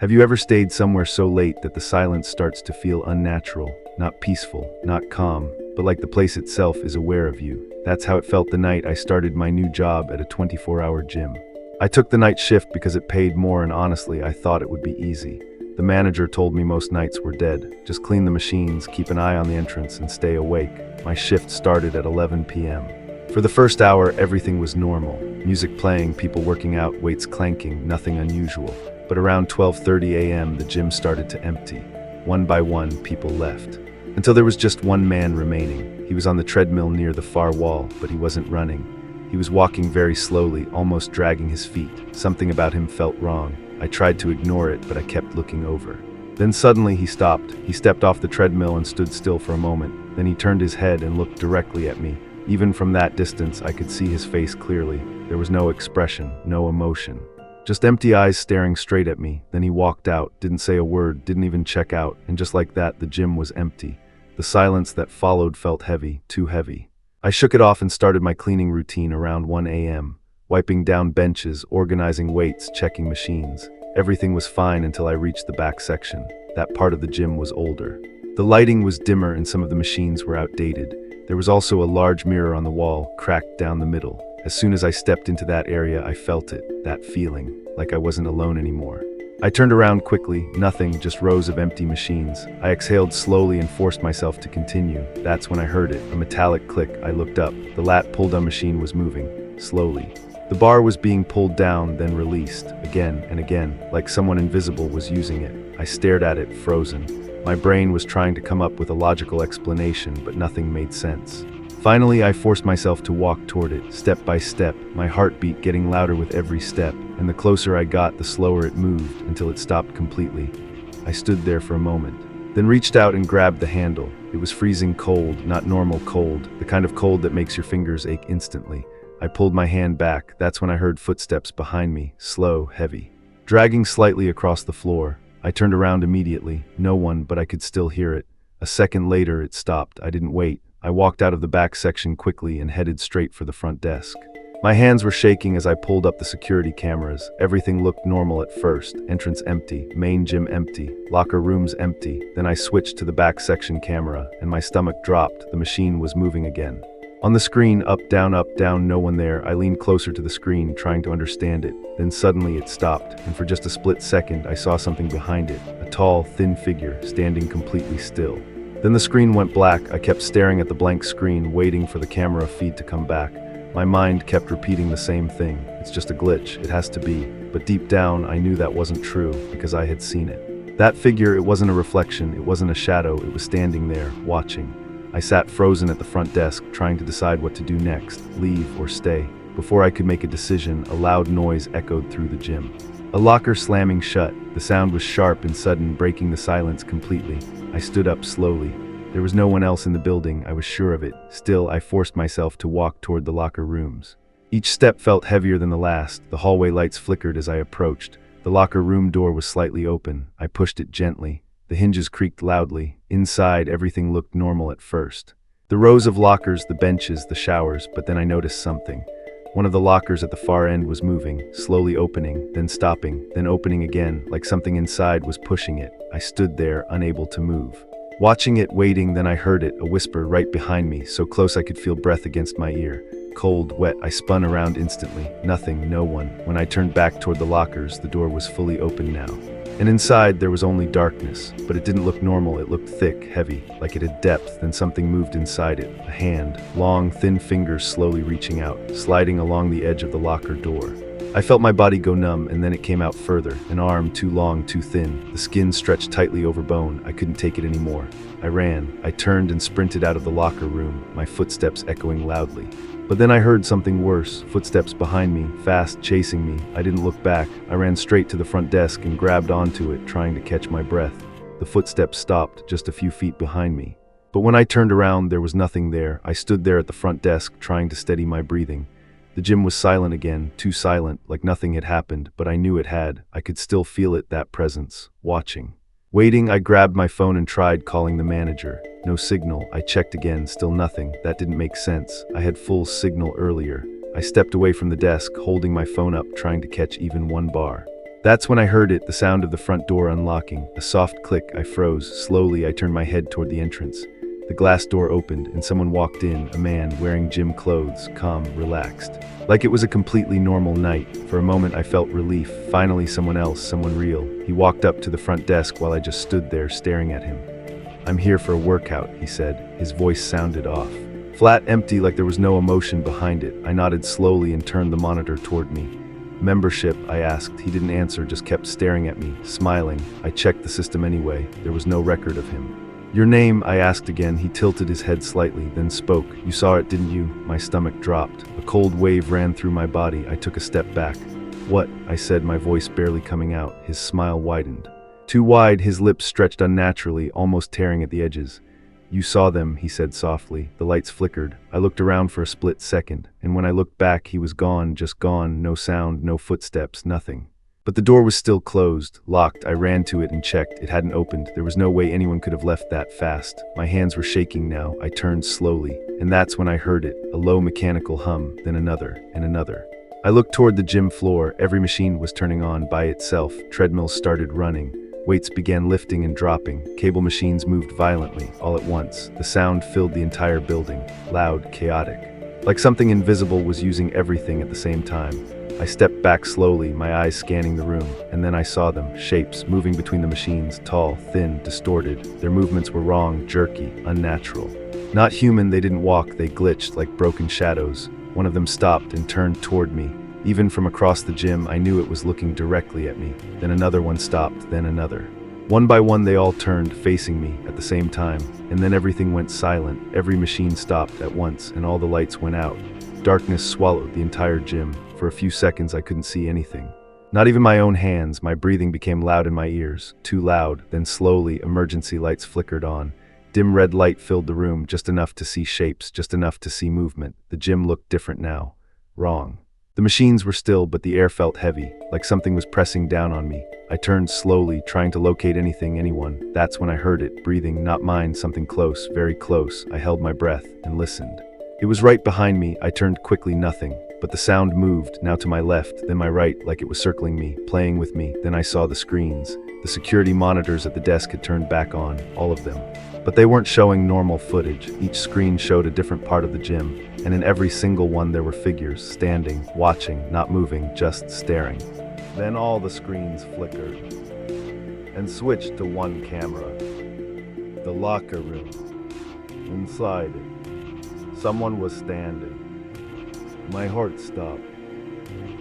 Have you ever stayed somewhere so late that the silence starts to feel unnatural, not peaceful, not calm, but like the place itself is aware of you? That's how it felt the night I started my new job at a 24-hour gym. I took the night shift because it paid more, and honestly, I thought it would be easy. The manager told me most nights were dead. Just clean the machines, keep an eye on the entrance, and stay awake. My shift started at 11 p.m. For the first hour, everything was normal. Music playing, people working out, weights clanking, nothing unusual. But around 12:30 a.m., the gym started to empty. One by one, people left. Until there was just one man remaining. He was on the treadmill near the far wall, but he wasn't running. He was walking very slowly, almost dragging his feet. Something about him felt wrong. I tried to ignore it, but I kept looking over. Then suddenly he stopped. He stepped off the treadmill and stood still for a moment. Then he turned his head and looked directly at me. Even from that distance, I could see his face clearly. There was no expression, no emotion. Just empty eyes staring straight at me. Then he walked out, didn't say a word, didn't even check out, and just like that, the gym was empty. The silence that followed felt heavy, too heavy. I shook it off and started my cleaning routine around 1 a.m., wiping down benches, organizing weights, checking machines. Everything was fine until I reached the back section. That part of the gym was older. The lighting was dimmer and some of the machines were outdated. There was also a large mirror on the wall, cracked down the middle. As soon as I stepped into that area, I felt it, that feeling, like I wasn't alone anymore. I turned around quickly, nothing, just rows of empty machines. I exhaled slowly and forced myself to continue. That's when I heard it, a metallic click. I looked up. The lat pull-down machine was moving, slowly. The bar was being pulled down, then released, again and again, like someone invisible was using it. I stared at it, frozen. My brain was trying to come up with a logical explanation, but nothing made sense. Finally, I forced myself to walk toward it, step by step, my heartbeat getting louder with every step, and the closer I got, the slower it moved, until it stopped completely. I stood there for a moment, then reached out and grabbed the handle. It was freezing cold, not normal cold, the kind of cold that makes your fingers ache instantly. I pulled my hand back. That's when I heard footsteps behind me, slow, heavy, dragging slightly across the floor. I turned around immediately. No one, but I could still hear it. A second later, it stopped. I didn't wait. I walked out of the back section quickly and headed straight for the front desk. My hands were shaking as I pulled up the security cameras. Everything looked normal at first. Entrance empty, main gym empty, locker rooms empty. Then I switched to the back section camera, and my stomach dropped. The machine was moving again. On the screen, up, down, no one there. I leaned closer to the screen, trying to understand it. Then suddenly it stopped, and for just a split second, I saw something behind it. A tall, thin figure, standing completely still. Then the screen went black. I kept staring at the blank screen, waiting for the camera feed to come back. My mind kept repeating the same thing. It's just a glitch. It has to be. But deep down, I knew that wasn't true, because I had seen it. That figure, it wasn't a reflection, it wasn't a shadow, it was standing there, watching. I sat frozen at the front desk, trying to decide what to do next, leave or stay. Before I could make a decision, a loud noise echoed through the gym. A locker slamming shut. The sound was sharp and sudden, breaking the silence completely. I stood up slowly. There was no one else in the building, I was sure of it. Still, I forced myself to walk toward the locker rooms. Each step felt heavier than the last. The hallway lights flickered as I approached. The locker room door was slightly open. I pushed it gently. The hinges creaked loudly. Inside, everything looked normal at first. The rows of lockers, the benches, the showers, but then I noticed something. One of the lockers at the far end was moving, slowly opening, then stopping, then opening again, like something inside was pushing it. I stood there, unable to move. Watching it, waiting, then I heard it, a whisper right behind me, so close I could feel breath against my ear. Cold, wet, I spun around instantly. Nothing, no one. When I turned back toward the lockers, the door was fully open now. And inside, there was only darkness, but it didn't look normal. It looked thick, heavy, like it had depth. Then something moved inside it. A hand, long, thin fingers slowly reaching out, sliding along the edge of the locker door. I felt my body go numb, and then it came out further. An arm, too long, too thin. The skin stretched tightly over bone. I couldn't take it anymore. I ran. I turned and sprinted out of the locker room, my footsteps echoing loudly. But then I heard something worse, footsteps behind me, fast, chasing me. I didn't look back. I ran straight to the front desk and grabbed onto it, trying to catch my breath. The footsteps stopped, just a few feet behind me. But when I turned around, there was nothing there. I stood there at the front desk, trying to steady my breathing. The gym was silent again, too silent, like nothing had happened, but I knew it had. I could still feel it, that presence, watching. Waiting, I grabbed my phone and tried calling the manager. No signal. I checked again, still nothing. That didn't make sense. I had full signal earlier. I stepped away from the desk, holding my phone up, trying to catch even one bar. That's when I heard it, the sound of the front door unlocking. A soft click, I froze. Slowly, I turned my head toward the entrance. The glass door opened, and someone walked in, a man wearing gym clothes, calm, relaxed. Like it was a completely normal night. For a moment, I felt relief. Finally, someone else, someone real. He walked up to the front desk while I just stood there staring at him. "I'm here for a workout," he said. His voice sounded off. Flat, empty, like there was no emotion behind it. I nodded slowly and turned the monitor toward me. "Membership?" I asked. He didn't answer, just kept staring at me, smiling. I checked the system anyway. There was no record of him. "Your name?" I asked again. He tilted his head slightly, then spoke. "You saw it, didn't you?" My stomach dropped. A cold wave ran through my body. I took a step back. "What?" I said, my voice barely coming out. His smile widened. Too wide, his lips stretched unnaturally, almost tearing at the edges. "You saw them," he said softly. The lights flickered. I looked around for a split second, and when I looked back, he was gone, just gone. No sound, no footsteps, nothing. But the door was still closed, locked. I ran to it and checked. It hadn't opened. There was no way anyone could have left that fast. My hands were shaking now. I turned slowly, and that's when I heard it, a low mechanical hum, then another, and another. I looked toward the gym floor. Every machine was turning on by itself. Treadmills started running. Weights began lifting and dropping. Cable machines moved violently, all at once. The sound filled the entire building, loud, chaotic. Like something invisible was using everything at the same time. I stepped back slowly, my eyes scanning the room, and then I saw them, shapes moving between the machines, tall, thin, distorted. Their movements were wrong, jerky, unnatural. Not human, they didn't walk, they glitched like broken shadows. One of them stopped and turned toward me. Even from across the gym, I knew it was looking directly at me. Then another one stopped, then another. One by one, they all turned, facing me at the same time, and then everything went silent. Every machine stopped at once, and all the lights went out. Darkness swallowed the entire gym. For a few seconds, I couldn't see anything. Not even my own hands. My breathing became loud in my ears, too loud. Then slowly, emergency lights flickered on. Dim red light filled the room, just enough to see shapes, just enough to see movement. The gym looked different now. Wrong. The machines were still, but the air felt heavy, like something was pressing down on me. I turned slowly, trying to locate anything, anyone. That's when I heard it, breathing, not mine, something close, very close. I held my breath and listened. It was right behind me. I turned quickly, nothing. But the sound moved, now to my left, then my right, like it was circling me, playing with me. Then I saw the screens. The security monitors at the desk had turned back on, all of them. But they weren't showing normal footage. Each screen showed a different part of the gym, and in every single one there were figures, standing, watching, not moving, just staring. Then all the screens flickered, and switched to one camera. The locker room. Inside it, someone was standing. My heart stopped.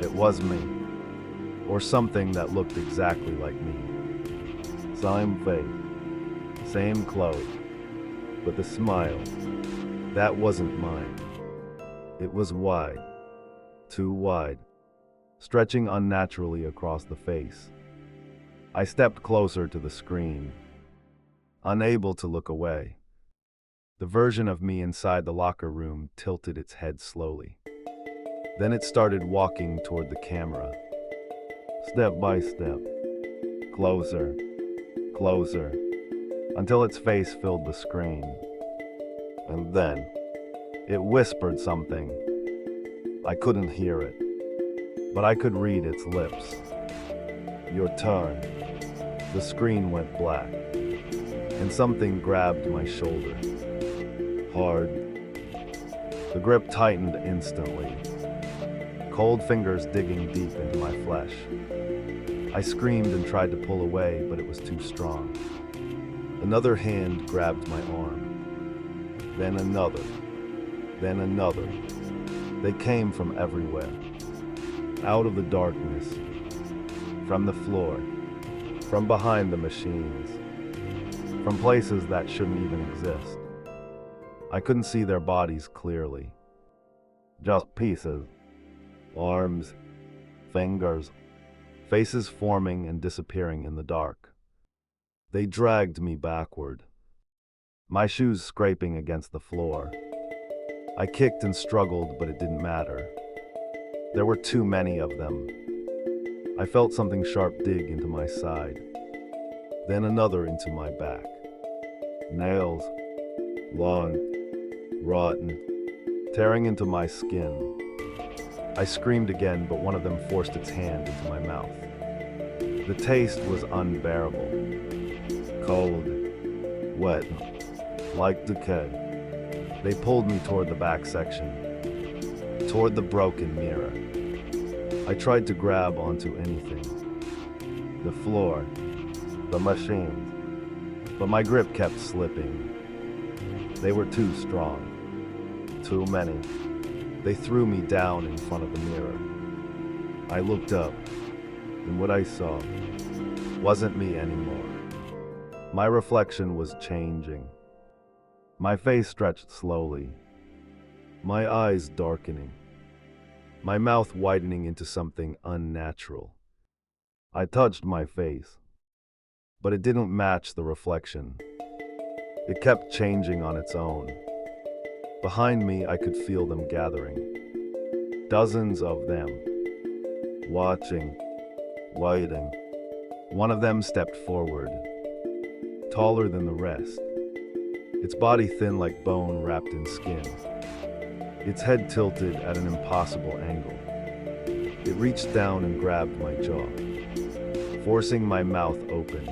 It was me, or something that looked exactly like me. Same face, same clothes, but the smile, that wasn't mine. It was wide, too wide, stretching unnaturally across the face. I stepped closer to the screen, unable to look away. The version of me inside the locker room tilted its head slowly. Then it started walking toward the camera, step by step, closer, closer, until its face filled the screen. And then, it whispered something. I couldn't hear it, but I could read its lips. "Your turn." The screen went black, and something grabbed my shoulder. Hard. The grip tightened instantly. Cold fingers digging deep into my flesh. I screamed and tried to pull away, but it was too strong. Another hand grabbed my arm. Then another. Then another. They came from everywhere. Out of the darkness. From the floor. From behind the machines. From places that shouldn't even exist. I couldn't see their bodies clearly. Just pieces. Arms, fingers, faces forming and disappearing in the dark. They dragged me backward, my shoes scraping against the floor. I kicked and struggled, but it didn't matter. There were too many of them. I felt something sharp dig into my side, then another into my back. Nails, long, rotten, tearing into my skin. I screamed again, but one of them forced its hand into my mouth. The taste was unbearable. Cold, wet, like decay. They pulled me toward the back section, toward the broken mirror. I tried to grab onto anything. The floor, the machines, but my grip kept slipping. They were too strong, too many. They threw me down in front of the mirror. I looked up, and what I saw wasn't me anymore. My reflection was changing. My face stretched slowly, my eyes darkening, my mouth widening into something unnatural. I touched my face, but it didn't match the reflection. It kept changing on its own. Behind me, I could feel them gathering. Dozens of them, watching, waiting. One of them stepped forward, taller than the rest, its body thin like bone wrapped in skin, its head tilted at an impossible angle. It reached down and grabbed my jaw, forcing my mouth open,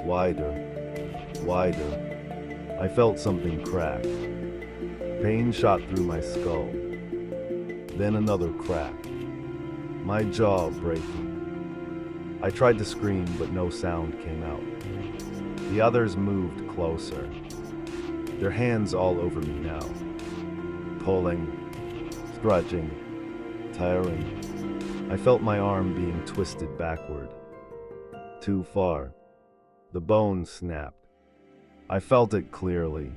wider, wider. I felt something crack. Pain shot through my skull. Then another crack. My jaw breaking. I tried to scream, but no sound came out. The others moved closer, their hands all over me now, pulling, stretching, tearing. I felt my arm being twisted backward. Too far. The bone snapped. I felt it clearly,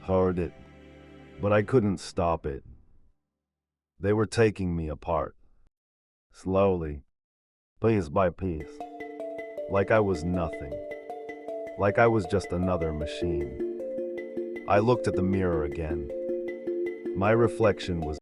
heard it, but I couldn't stop it. They were taking me apart, slowly, piece by piece, like I was nothing, like I was just another machine. I looked at the mirror again. My reflection was